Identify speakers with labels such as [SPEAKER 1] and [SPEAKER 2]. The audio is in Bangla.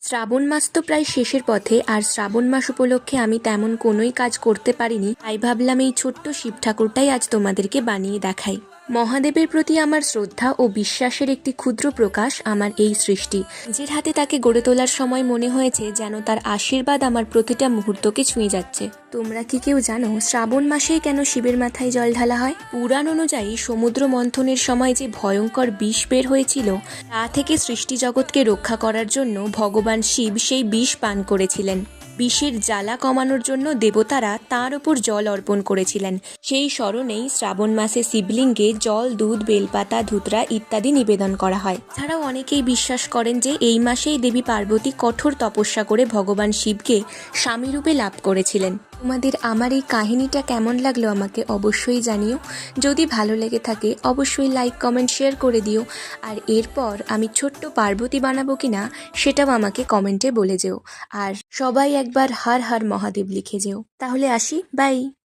[SPEAKER 1] শ্রাবণ মাস তো প্রায় শেষের পথে, আর শ্রাবণ মাস উপলক্ষে আমি তেমন কোনোই কাজ করতে পারিনি, তাই ভাবলাম এই ছোট্ট শিব ঠাকুরটাই আজ তোমাদেরকে বানিয়ে দেখাই। মহাদেবের প্রতি আমার শ্রদ্ধা ও বিশ্বাসের একটি ক্ষুদ্র প্রকাশ আমার এই সৃষ্টি। নিজের হাতে তাকে গড়ে তোলার সময় মনে হয়েছে যেন তার আশীর্বাদ আমার প্রতিটা মুহূর্তকে ছুঁয়ে যাচ্ছে। তোমরা কি কেউ জানো শ্রাবণ মাসেই কেন শিবের মাথায় জল ঢালা হয়? পুরাণ অনুযায়ী সমুদ্র মন্থনের সময় যে ভয়ঙ্কর বিষ বের হয়েছিল, তা থেকে সৃষ্টি জগৎকে রক্ষা করার জন্য ভগবান শিব সেই বিষ পান করেছিলেন। বিষের জ্বালা কমানোর জন্য দেবতারা তাঁর ওপর জল অর্পণ করেছিলেন। সেই স্মরণেই শ্রাবণ মাসে শিবলিঙ্গে জল, দুধ, বেলপাতা, ধুতরা ইত্যাদি নিবেদন করা হয়। ছাড়াও অনেকেই বিশ্বাস করেন যে এই মাসেই দেবী পার্বতী কঠোর তপস্যা করে ভগবান শিবকে স্বামীরূপে লাভ করেছিলেন। তোমাদের আমার এই কাহিনীটা কেমন লাগলো আমাকে অবশ্যই জানিও। যদি ভালো লেগে থাকে অবশ্যই লাইক, কমেন্ট, শেয়ার করে দিও। আর এরপর আমি ছোট্ট পার্বতী বানাবো কিনা সেটাও আমাকে কমেন্টে বলে যেও। আর সবাই একবার হর হর মহাদেব লিখে যেও। তাহলে আসি, বাই।